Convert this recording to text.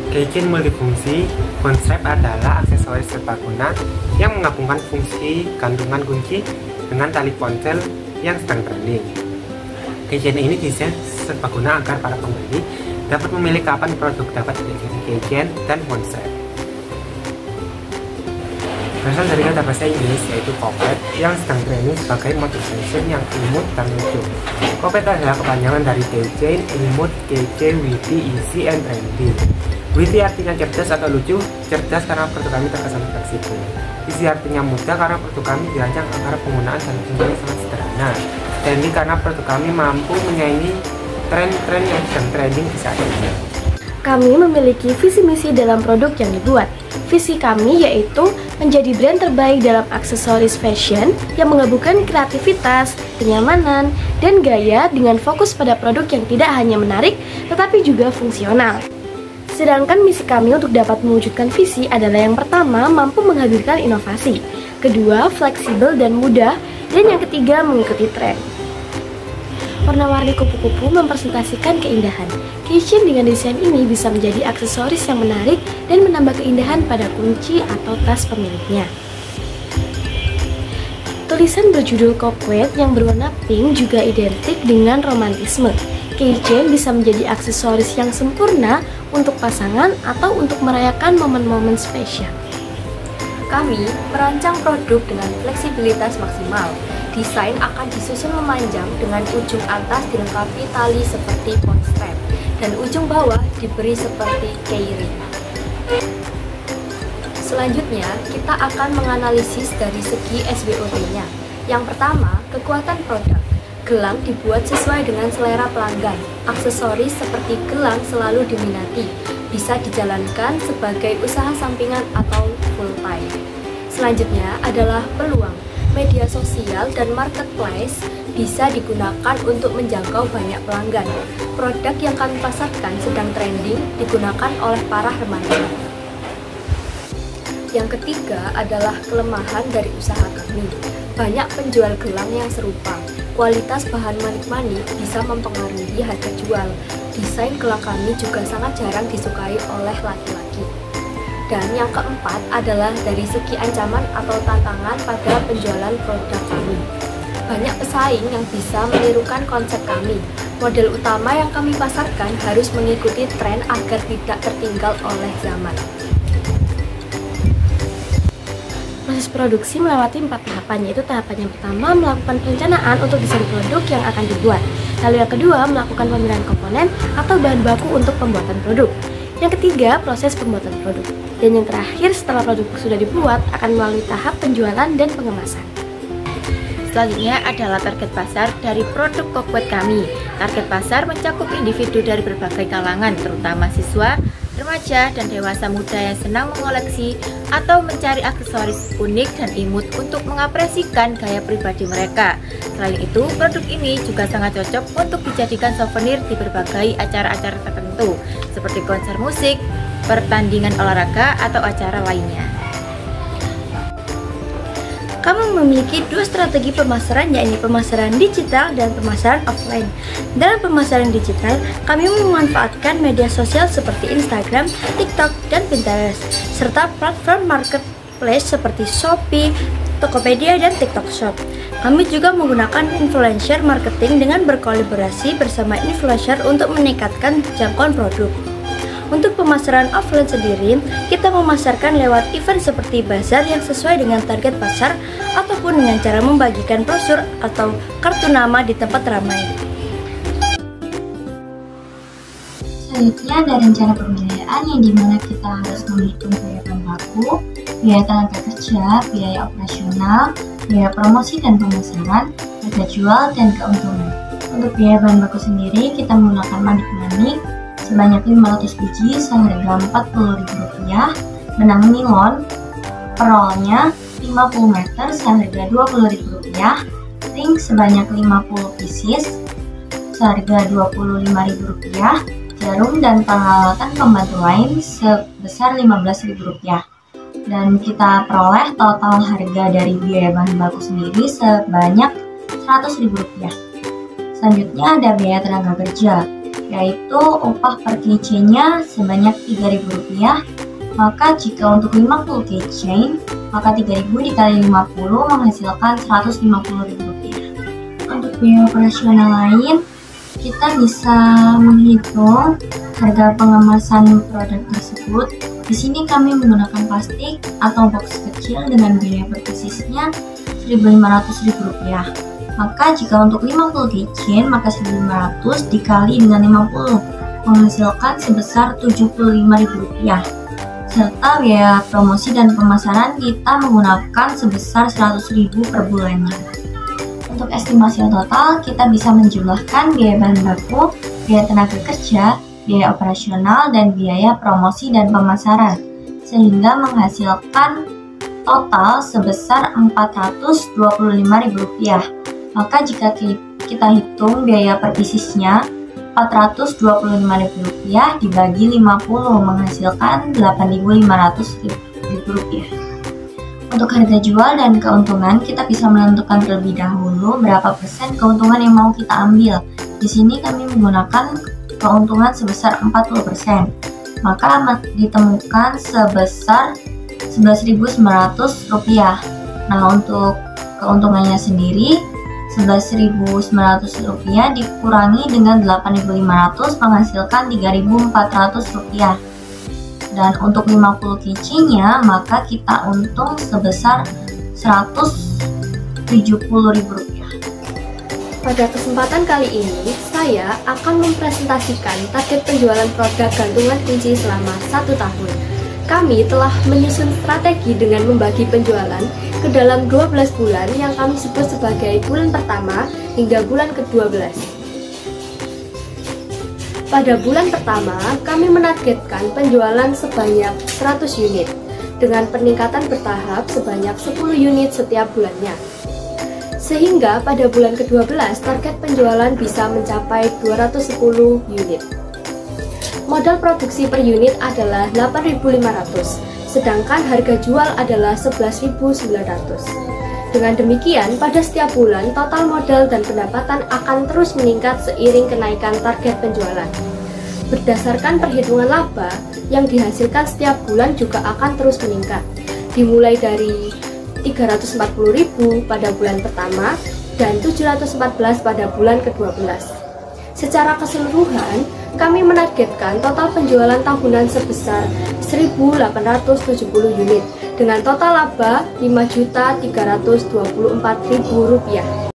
Keychain multifungsi konsep adalah aksesoris serbaguna yang menggabungkan fungsi gantungan kunci dengan tali ponsel yang sedang trending. Keychain ini desain serbaguna agar para pembeli dapat memilih kapan produk dapat didekati keychain dan ponsel. Berasal dari kata bahasa Inggris yaitu coquette yang sedang trending sebagai motif fashion yang imut dan lucu. Coquette adalah kepanjangan dari keychain, imut, kece, witty, easy, and trendy. Witty artinya cerdas atau lucu, cerdas karena produk kami terkesan fleksibel. Easy artinya mudah karena produk kami dirancang agar penggunaan dan fungsinya sangat sederhana. Trendy karena produk kami mampu menyaingi tren-tren yang sedang trending di saat ini. Kami memiliki visi misi dalam produk yang dibuat. Visi kami yaitu menjadi brand terbaik dalam aksesoris fashion yang menggabungkan kreativitas, kenyamanan, dan gaya dengan fokus pada produk yang tidak hanya menarik tetapi juga fungsional. Sedangkan misi kami untuk dapat mewujudkan visi adalah yang pertama, mampu menghadirkan inovasi, kedua, fleksibel dan mudah, dan yang ketiga, mengikuti tren. Warna-warni kupu-kupu mempresentasikan keindahan. Keychain dengan desain ini bisa menjadi aksesoris yang menarik dan menambah keindahan pada kunci atau tas pemiliknya. Tulisan berjudul coquette yang berwarna pink juga identik dengan romantisme. Keychain bisa menjadi aksesoris yang sempurna untuk pasangan atau untuk merayakan momen-momen spesial. Kami merancang produk dengan fleksibilitas maksimal. Desain akan disusun memanjang dengan ujung atas dilengkapi tali seperti pond strap dan ujung bawah diberi seperti keyring. Selanjutnya, kita akan menganalisis dari segi SWOT-nya. Yang pertama, kekuatan produk. Gelang dibuat sesuai dengan selera pelanggan. Aksesoris seperti gelang selalu diminati, bisa dijalankan sebagai usaha sampingan atau full time. Selanjutnya adalah peluang. Media sosial dan marketplace bisa digunakan untuk menjangkau banyak pelanggan. Produk yang kami pasarkan sedang trending digunakan oleh para remaja. Yang ketiga adalah kelemahan dari usaha kami. Banyak penjual gelang yang serupa. Kualitas bahan manik-manik bisa mempengaruhi harga jual. Desain gelang kami juga sangat jarang disukai oleh laki-laki. Dan yang keempat adalah dari segi ancaman atau tantangan pada penjualan produk kami. Banyak pesaing yang bisa menirukan konsep kami. Model utama yang kami pasarkan harus mengikuti tren agar tidak tertinggal oleh zaman. Proses produksi melewati 4 tahapan, yaitu tahapan yang pertama melakukan perencanaan untuk desain produk yang akan dibuat. Lalu yang kedua melakukan pemilihan komponen atau bahan baku untuk pembuatan produk. Yang ketiga proses pembuatan produk. Dan yang terakhir setelah produk sudah dibuat akan melalui tahap penjualan dan pengemasan. Selanjutnya adalah target pasar dari produk coquette kami. Target pasar mencakup individu dari berbagai kalangan, terutama siswa, remaja, dan dewasa muda yang senang mengoleksi atau mencari aksesoris unik dan imut untuk mengapresiasikan gaya pribadi mereka. Selain itu, produk ini juga sangat cocok untuk dijadikan souvenir di berbagai acara-acara tertentu, seperti konser musik, pertandingan olahraga, atau acara lainnya. Kami memiliki dua strategi pemasaran, yakni pemasaran digital dan pemasaran offline. Dalam pemasaran digital, kami memanfaatkan media sosial seperti Instagram, TikTok, dan Pinterest, serta platform marketplace seperti Shopee, Tokopedia, dan TikTok Shop. Kami juga menggunakan influencer marketing dengan berkolaborasi bersama influencer untuk meningkatkan jangkauan produk. Untuk pemasaran offline sendiri, kita memasarkan lewat event seperti bazar yang sesuai dengan target pasar ataupun dengan cara membagikan brosur atau kartu nama di tempat ramai. Selanjutnya ada rencana pembiayaan yang dimana kita harus menghitung biaya bahan baku, biaya tenaga kerja, biaya operasional, biaya promosi dan pemasaran, harga jual, dan keuntungan. Untuk biaya bahan baku sendiri, kita menggunakan manik-manik sebanyak 500 biji seharga Rp40.000, benang nilon per rollnya 50 meter seharga Rp20.000, ring sebanyak 50 pieces seharga Rp25.000, jarum dan peralatan pembantu lain sebesar Rp15.000. Dan kita peroleh total harga dari biaya bahan baku sendiri sebanyak Rp100.000. Selanjutnya ada biaya tenaga kerja. yaitu upah per keychain-nya sebanyak Rp3.000. Maka jika untuk 50 keychain, maka 3.000 dikali 50 menghasilkan Rp150.000. Untuk biaya operasional lain, kita bisa menghitung harga pengemasan produk tersebut. Di sini kami menggunakan plastik atau box kecil dengan biaya per piecesnya Rp1.500.000. Maka jika untuk 50 keychain, maka 1.500 dikali dengan 50 menghasilkan sebesar Rp75.000. Serta biaya promosi dan pemasaran kita menggunakan sebesar Rp100.000 per bulannya. Untuk estimasi total, kita bisa menjumlahkan biaya bahan baku, biaya tenaga kerja, biaya operasional, dan biaya promosi dan pemasaran, sehingga menghasilkan total sebesar Rp425.000. Maka jika kita hitung biaya per piecesnya, Rp425.000 dibagi 50 menghasilkan Rp8.500.000. Untuk harga jual dan keuntungan, kita bisa menentukan terlebih dahulu berapa persen keuntungan yang mau kita ambil. Di sini kami menggunakan keuntungan sebesar 40%. Maka ditemukan sebesar Rp11.900. Nah, untuk keuntungannya sendiri Rp11.900 dikurangi dengan Rp8.500 menghasilkan Rp3.400. Dan untuk 50 keychain-nya, maka kita untung sebesar Rp170.000. Pada kesempatan kali ini, saya akan mempresentasikan target penjualan produk gantungan kunci selama 1 tahun. Kami telah menyusun strategi dengan membagi penjualan ke dalam 12 bulan yang kami sebut sebagai bulan pertama hingga bulan ke-12. Pada bulan pertama, kami menargetkan penjualan sebanyak 100 unit dengan peningkatan bertahap sebanyak 10 unit setiap bulannya. Sehingga pada bulan ke-12, target penjualan bisa mencapai 210 unit. Modal produksi per unit adalah Rp8.500, sedangkan harga jual adalah Rp11.900. Dengan demikian, pada setiap bulan, total modal dan pendapatan akan terus meningkat seiring kenaikan target penjualan. Berdasarkan perhitungan laba, yang dihasilkan setiap bulan juga akan terus meningkat, dimulai dari Rp340.000 pada bulan pertama dan Rp714 pada bulan ke-12. Secara keseluruhan, kami menargetkan total penjualan tahunan sebesar 1.870 unit dengan total laba Rp5.324.000.